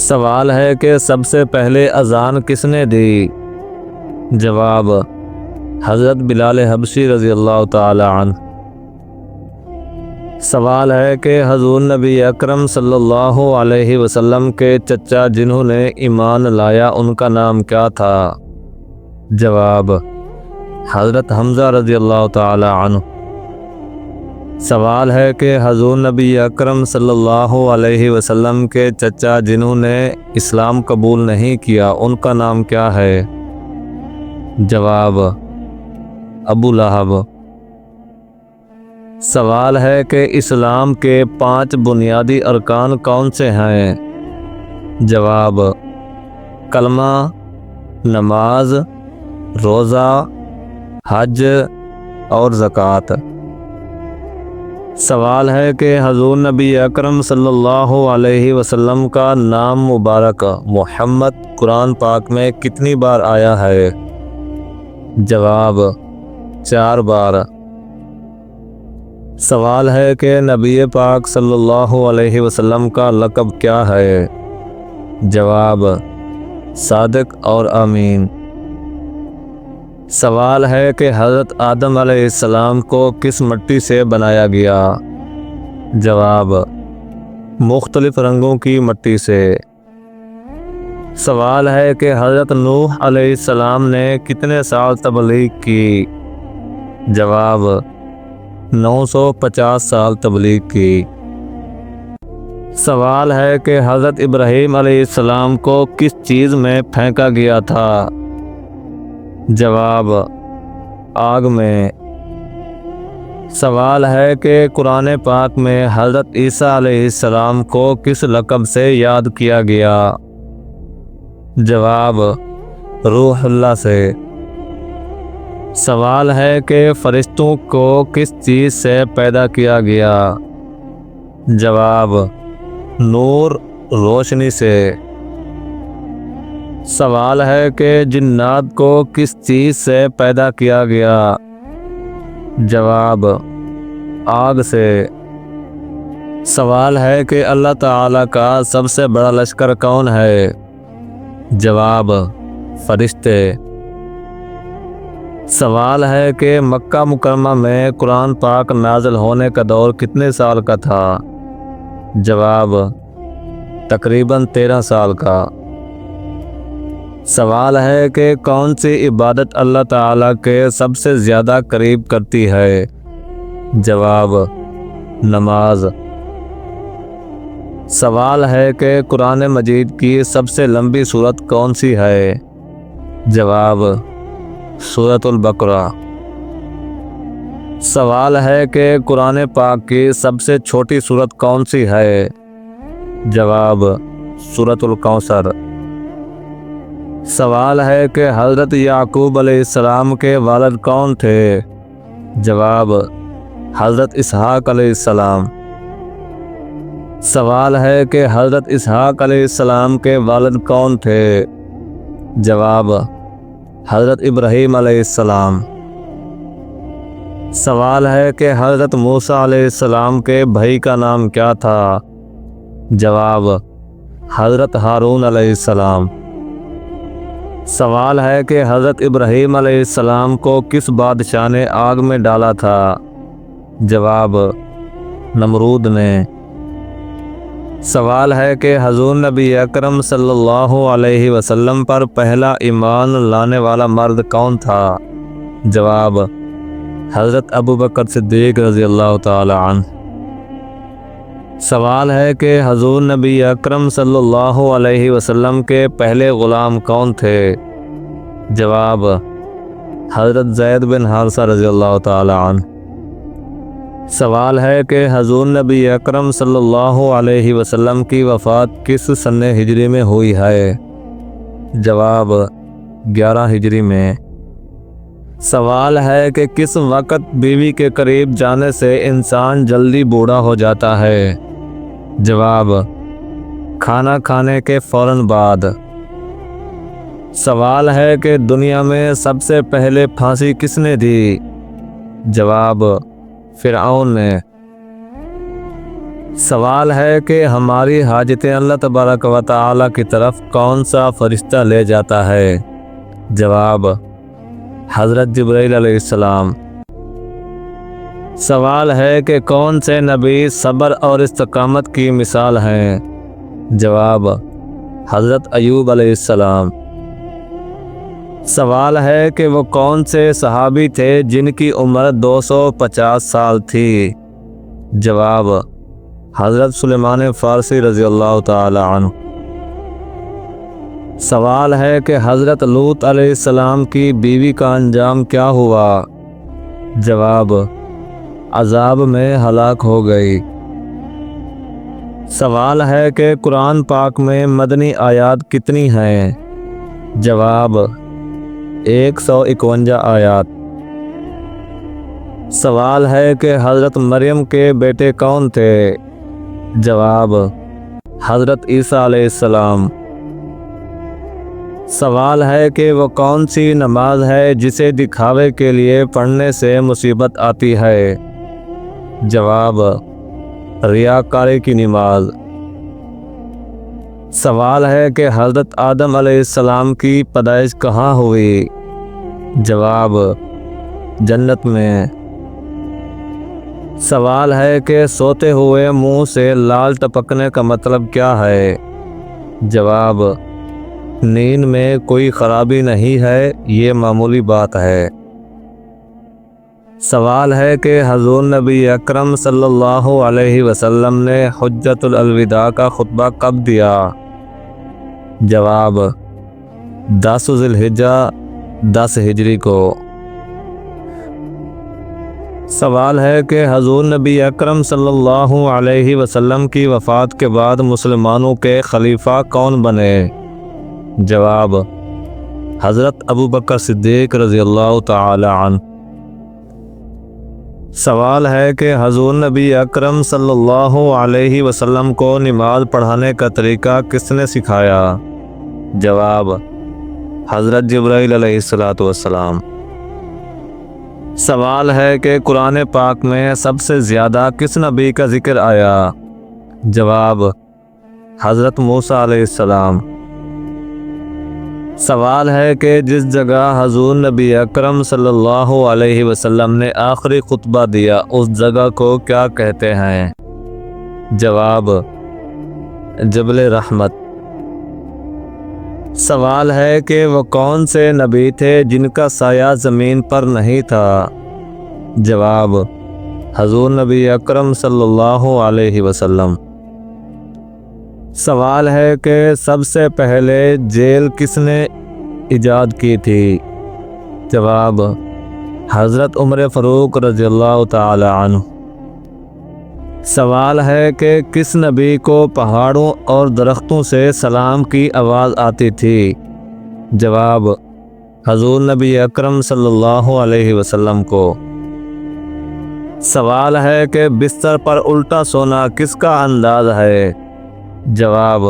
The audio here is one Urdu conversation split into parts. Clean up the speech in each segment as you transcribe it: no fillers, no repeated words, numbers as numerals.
سوال ہے کہ سب سے پہلے اذان کس نے دی؟ جواب: حضرت بلال حبشی رضی اللہ تعالی عنہ۔ سوال ہے کہ حضور نبی اکرم صلی اللہ علیہ وسلم کے چچا جنہوں نے ایمان لایا ان کا نام کیا تھا؟ جواب: حضرت حمزہ رضی اللہ تعالی عنہ۔ سوال ہے کہ حضور نبی اکرم صلی اللہ علیہ وسلم کے چچا جنہوں نے اسلام قبول نہیں کیا ان کا نام کیا ہے؟ جواب: ابو لہب۔ سوال ہے کہ اسلام کے 5 بنیادی ارکان کون سے ہیں؟ جواب: کلمہ، نماز، روزہ، حج اور زکوٰۃ۔ سوال ہے کہ حضور نبی اکرم صلی اللہ علیہ وسلم کا نام مبارک محمد قرآن پاک میں کتنی بار آیا ہے؟ جواب: 4 بار۔ سوال ہے کہ نبی پاک صلی اللہ علیہ وسلم کا لقب کیا ہے؟ جواب: صادق اور امین۔ سوال ہے کہ حضرت آدم علیہ السلام کو کس مٹی سے بنایا گیا؟ جواب: مختلف رنگوں کی مٹی سے۔ سوال ہے کہ حضرت نوح علیہ السلام نے کتنے سال تبلیغ کی؟ جواب: 950 سال تبلیغ کی۔ سوال ہے کہ حضرت ابراہیم علیہ السلام کو کس چیز میں پھینکا گیا تھا؟ جواب: آگ میں۔ سوال ہے کہ قرآن پاک میں حضرت عیسیٰ علیہ السلام کو کس لقب سے یاد کیا گیا؟ جواب: روح اللہ سے۔ سوال ہے کہ فرشتوں کو کس چیز سے پیدا کیا گیا؟ جواب: نور، روشنی سے۔ سوال ہے کہ جنات کو کس چیز سے پیدا کیا گیا؟ جواب: آگ سے۔ سوال ہے کہ اللہ تعالیٰ کا سب سے بڑا لشکر کون ہے؟ جواب: فرشتے۔ سوال ہے کہ مکہ مکرمہ میں قرآن پاک نازل ہونے کا دور کتنے سال کا تھا؟ جواب: تقریباً 13 سال کا۔ سوال ہے کہ کون سی عبادت اللہ تعالیٰ کے سب سے زیادہ قریب کرتی ہے؟ جواب: نماز۔ سوال ہے کہ قرآن مجید کی سب سے لمبی سورت کون سی ہے؟ جواب: سورۃ البقرہ۔ سوال ہے کہ قرآن پاک کی سب سے چھوٹی سورت کون سی ہے؟ جواب: سورۃ الکوثر۔ سوال ہے کہ حضرت یعقوب علیہ السلام کے والد کون تھے؟ جواب: حضرت اسحاق علیہ السلام۔ سوال ہے کہ حضرت اسحاق علیہ السلام کے والد کون تھے؟ جواب: حضرت ابراہیم علیہ السلام۔ سوال ہے کہ حضرت موسیٰ علیہ السلام کے بھائی کا نام کیا تھا؟ جواب: حضرت ہارون علیہ السلام۔ سوال ہے کہ حضرت ابراہیم علیہ السلام کو کس بادشاہ نے آگ میں ڈالا تھا؟ جواب: نمرود نے۔ سوال ہے کہ حضور نبی اکرم صلی اللہ علیہ وسلم پر پہلا ایمان لانے والا مرد کون تھا؟ جواب: حضرت ابوبکر صدیق رضی اللہ تعالی عنہ۔ سوال ہے کہ حضور نبی اکرم صلی اللہ علیہ وسلم کے پہلے غلام کون تھے؟ جواب: حضرت زید بن حارثہ رضی اللہ تعالی عنہ۔ سوال ہے کہ حضور نبی اکرم صلی اللہ علیہ وسلم کی وفات کس سن ہجری میں ہوئی ہے؟ جواب: 11 ہجری میں۔ سوال ہے کہ کس وقت بیوی کے قریب جانے سے انسان جلدی بوڑھا ہو جاتا ہے؟ جواب: کھانا کھانے کے فوراً بعد۔ سوال ہے کہ دنیا میں سب سے پہلے پھانسی کس نے دی؟ جواب: فرعون نے۔ سوال ہے کہ ہماری حاجتیں اللہ تبارک و تعالی کی طرف کون سا فرشتہ لے جاتا ہے؟ جواب: حضرت جبرائیل علیہ السلام۔ سوال ہے کہ کون سے نبی صبر اور استقامت کی مثال ہیں؟ جواب: حضرت ایوب علیہ السلام۔ سوال ہے کہ وہ کون سے صحابی تھے جن کی عمر 250 سال تھی؟ جواب: حضرت سلیمان فارسی رضی اللہ تعالی عنہ۔ سوال ہے کہ حضرت لوط علیہ السلام کی بیوی کا انجام کیا ہوا؟ جواب: عذاب میں ہلاک ہو گئی۔ سوال ہے کہ قرآن پاک میں مدنی آیات کتنی ہیں؟ جواب: 151 آیات۔ سوال ہے کہ حضرت مریم کے بیٹے کون تھے؟ جواب: حضرت عیسیٰ علیہ السلام۔ سوال ہے کہ وہ کون سی نماز ہے جسے دکھاوے کے لیے پڑھنے سے مصیبت آتی ہے؟ جواب: ریاکاری کی نماز۔ سوال ہے کہ حضرت آدم علیہ السلام کی پیدائش کہاں ہوئی؟ جواب: جنت میں۔ سوال ہے کہ سوتے ہوئے منہ سے لال ٹپکنے کا مطلب کیا ہے؟ جواب: نیند میں کوئی خرابی نہیں ہے، یہ معمولی بات ہے۔ سوال ہے کہ حضور نبی اکرم صلی اللہ علیہ وسلم نے حجۃ الوداع کا خطبہ کب دیا؟ جواب: 10 ذی الحجہ 10 ہجری کو۔ سوال ہے کہ حضور نبی اکرم صلی اللہ علیہ وسلم کی وفات کے بعد مسلمانوں کے خلیفہ کون بنے؟ جواب: حضرت ابوبکر صدیق رضی اللہ تعالی عنہ۔ سوال ہے کہ حضور نبی اکرم صلی اللہ علیہ وسلم کو نماز پڑھانے کا طریقہ کس نے سکھایا؟ جواب: حضرت جبرائیل علیہ السلام۔ سوال ہے کہ قرآن پاک میں سب سے زیادہ کس نبی کا ذکر آیا؟ جواب: حضرت موسیٰ علیہ السلام۔ سوال ہے کہ جس جگہ حضور نبی اکرم صلی اللہ علیہ وسلم نے آخری خطبہ دیا اس جگہ کو کیا کہتے ہیں؟ جواب: جبل رحمت۔ سوال ہے کہ وہ کون سے نبی تھے جن کا سایہ زمین پر نہیں تھا؟ جواب: حضور نبی اکرم صلی اللہ علیہ وسلم۔ سوال ہے کہ سب سے پہلے جیل کس نے ایجاد کی تھی؟ جواب: حضرت عمر فاروق رضی اللہ تعالی عنہ۔ سوال ہے کہ کس نبی کو پہاڑوں اور درختوں سے سلام کی آواز آتی تھی؟ جواب: حضور نبی اکرم صلی اللہ علیہ وسلم کو۔ سوال ہے کہ بستر پر الٹا سونا کس کا انداز ہے؟ جواب: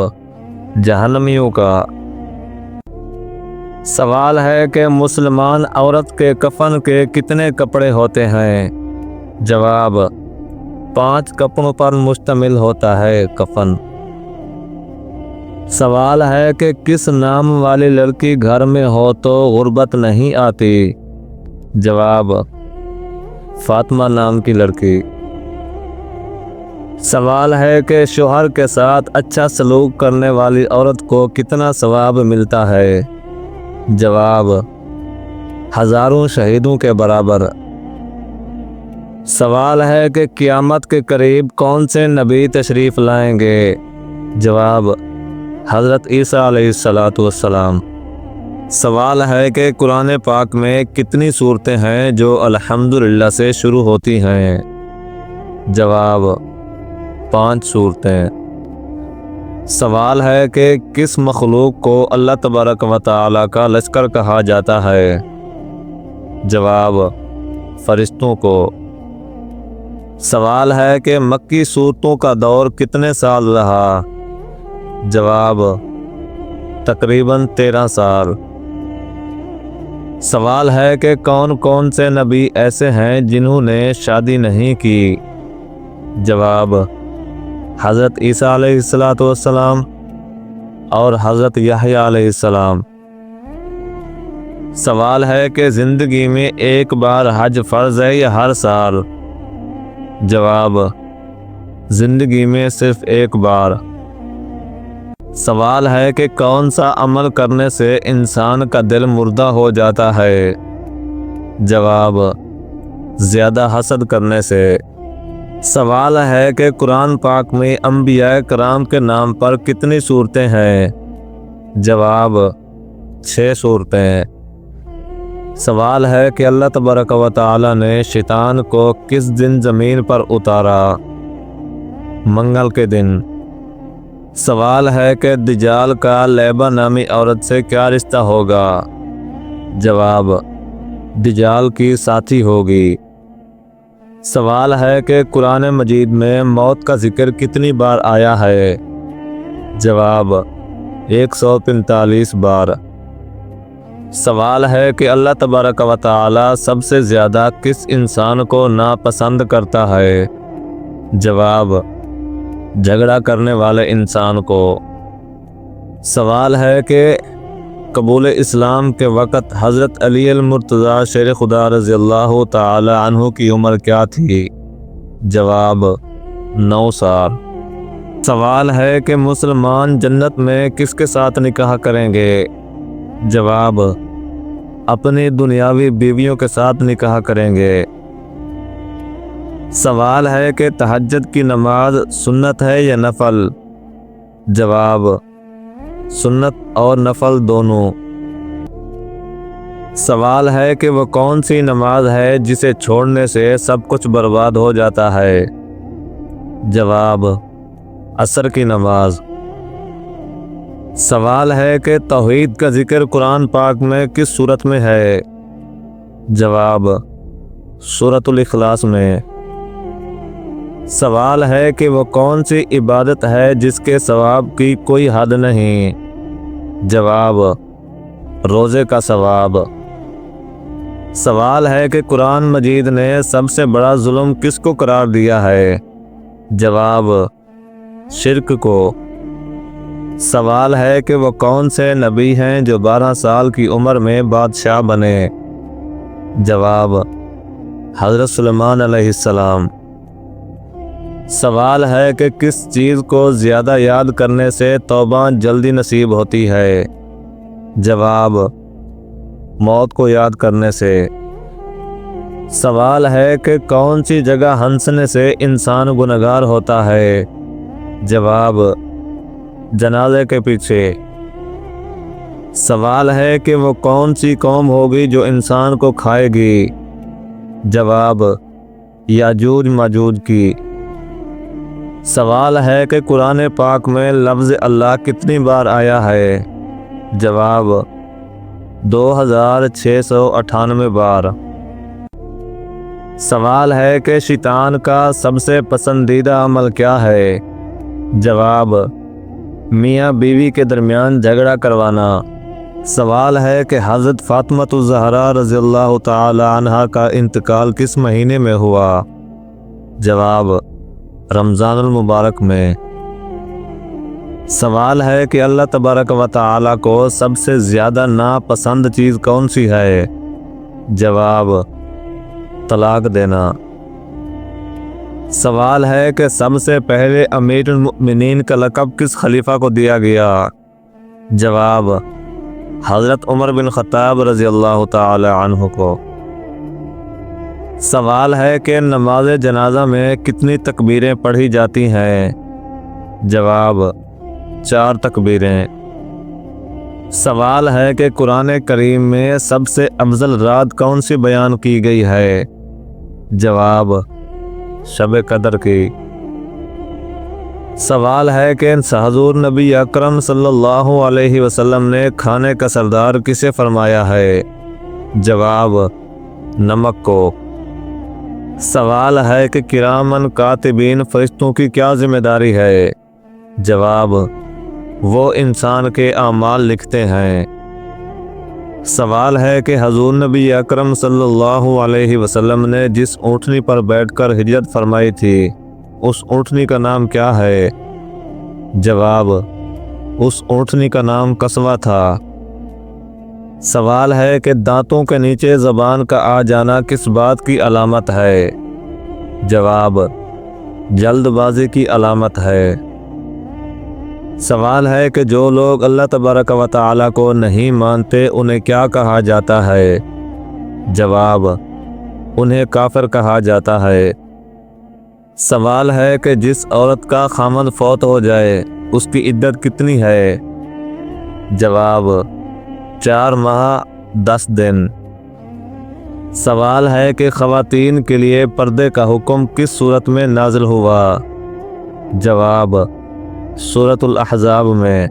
جہنمیوں کا۔ سوال ہے کہ مسلمان عورت کے کفن کے کتنے کپڑے ہوتے ہیں؟ جواب: 5 کپڑوں پر مشتمل ہوتا ہے کفن۔ سوال ہے کہ کس نام والی لڑکی گھر میں ہو تو غربت نہیں آتی؟ جواب: فاطمہ نام کی لڑکی۔ سوال ہے کہ شوہر کے ساتھ اچھا سلوک کرنے والی عورت کو کتنا ثواب ملتا ہے؟ جواب: 1000 شہیدوں کے برابر۔ سوال ہے کہ قیامت کے قریب کون سے نبی تشریف لائیں گے؟ جواب: حضرت عیسیٰ علیہ السلام۔ سوال ہے کہ قرآن پاک میں کتنی صورتیں ہیں جو الحمدللہ سے شروع ہوتی ہیں؟ جواب: 5 صورتیں۔ سوال ہے کہ کس مخلوق کو اللہ تبارک و تعالی کا لشکر کہا جاتا ہے؟ جواب: فرشتوں کو۔ سوال ہے کہ مکی صورتوں کا دور کتنے سال رہا؟ جواب: تقریباً 13 سال۔ سوال ہے کہ کون کون سے نبی ایسے ہیں جنہوں نے شادی نہیں کی؟ جواب: حضرت عیسیٰ علیہ السلام اور حضرت یحییٰ علیہ السلام۔ سوال ہے کہ زندگی میں ایک بار حج فرض ہے یا ہر سال؟ جواب: زندگی میں صرف ایک بار۔ سوال ہے کہ کون سا عمل کرنے سے انسان کا دل مردہ ہو جاتا ہے؟ جواب: زیادہ حسد کرنے سے۔ سوال ہے کہ قرآن پاک میں انبیاء کرام کے نام پر کتنی صورتیں ہیں؟ جواب: 6 صورتیں۔ سوال ہے کہ اللہ تبارک و تعالی نے شیطان کو کس دن زمین پر اتارا؟ منگل کے دن۔ سوال ہے کہ دجال کا لیبہ نامی عورت سے کیا رشتہ ہوگا؟ جواب: دجال کی ساتھی ہوگی۔ سوال ہے کہ قرآن مجید میں موت کا ذکر کتنی بار آیا ہے؟ جواب: 145 بار۔ سوال ہے کہ اللہ تبارک و تعالی سب سے زیادہ کس انسان کو ناپسند کرتا ہے؟ جواب: جھگڑا کرنے والے انسان کو۔ سوال ہے کہ قبول اسلام کے وقت حضرت علی المرتضیٰ شیر خدا رضی اللہ تعالی عنہ کی عمر کیا تھی؟ جواب: 9 سال۔ سوال ہے کہ مسلمان جنت میں کس کے ساتھ نکاح کریں گے؟ جواب: اپنی دنیاوی بیویوں کے ساتھ نکاح کریں گے۔ سوال ہے کہ تہجد کی نماز سنت ہے یا نفل؟ جواب: سنت اور نفل دونوں۔ سوال ہے کہ وہ کون سی نماز ہے جسے چھوڑنے سے سب کچھ برباد ہو جاتا ہے؟ جواب: عصر کی نماز۔ سوال ہے کہ توحید کا ذکر قرآن پاک میں کس سورت میں ہے؟ جواب: سورۃ الاخلاص میں۔ سوال ہے کہ وہ کون سی عبادت ہے جس کے ثواب کی کوئی حد نہیں؟ جواب: روزے کا ثواب۔ سوال ہے کہ قرآن مجید نے سب سے بڑا ظلم کس کو قرار دیا ہے؟ جواب: شرک کو۔ سوال ہے کہ وہ کون سے نبی ہیں جو 12 سال کی عمر میں بادشاہ بنے؟ جواب: حضرت سلیمان علیہ السلام۔ سوال ہے کہ کس چیز کو زیادہ یاد کرنے سے توبہ جلدی نصیب ہوتی ہے؟ جواب: موت کو یاد کرنے سے۔ سوال ہے کہ کون سی جگہ ہنسنے سے انسان گنہگار ہوتا ہے؟ جواب: جنازے کے پیچھے۔ سوال ہے کہ وہ کون سی قوم ہوگی جو انسان کو کھائے گی؟ جواب: یاجوج ماجوج کی۔ سوال ہے کہ قرآن پاک میں لفظ اللہ کتنی بار آیا ہے؟ جواب: 2698 بار۔ سوال ہے کہ شیطان کا سب سے پسندیدہ عمل کیا ہے؟ جواب: میاں بیوی کے درمیان جھگڑا کروانا۔ سوال ہے کہ حضرت فاطمہ الزہرا رضی اللہ تعالی عنہا کا انتقال کس مہینے میں ہوا؟ جواب: رمضان المبارک میں۔ سوال ہے کہ اللہ تبارک و تعالی کو سب سے زیادہ ناپسند چیز کون سی ہے؟ جواب: طلاق دینا۔ سوال ہے کہ سب سے پہلے امیر المؤمنین کا لقب کس خلیفہ کو دیا گیا؟ جواب: حضرت عمر بن خطاب رضی اللہ تعالی عنہ کو۔ سوال ہے کہ نماز جنازہ میں کتنی تکبیریں پڑھی جاتی ہیں؟ جواب: 4 تکبیریں۔ سوال ہے کہ قرآن کریم میں سب سے افضل رات کون سی بیان کی گئی ہے؟ جواب: شب قدر کی۔ سوال ہے کہ حضور نبی اکرم صلی اللہ علیہ وسلم نے کھانے کا سردار کسے فرمایا ہے؟ جواب: نمک کو۔ سوال ہے کہ کرامن کاتبین فرشتوں کی کیا ذمہ داری ہے؟ جواب: وہ انسان کے اعمال لکھتے ہیں۔ سوال ہے کہ حضور نبی اکرم صلی اللہ علیہ وسلم نے جس اونٹنی پر بیٹھ کر ہجرت فرمائی تھی اس اونٹنی کا نام کیا ہے؟ جواب، اس اونٹنی کا نام قصوہ تھا۔ سوال ہے کہ دانتوں کے نیچے زبان کا آ جانا کس بات کی علامت ہے؟ جواب، جلد بازی کی علامت ہے۔ سوال ہے کہ جو لوگ اللہ تبارک و تعالی کو نہیں مانتے انہیں کیا کہا جاتا ہے؟ جواب، انہیں کافر کہا جاتا ہے۔ سوال ہے کہ جس عورت کا خامند فوت ہو جائے اس کی عدت کتنی ہے؟ جواب، 4 ماہ 10 دن۔ سوال ہے کہ خواتین کے لیے پردے کا حکم کس صورت میں نازل ہوا؟ جواب، سورۃ الاحزاب میں۔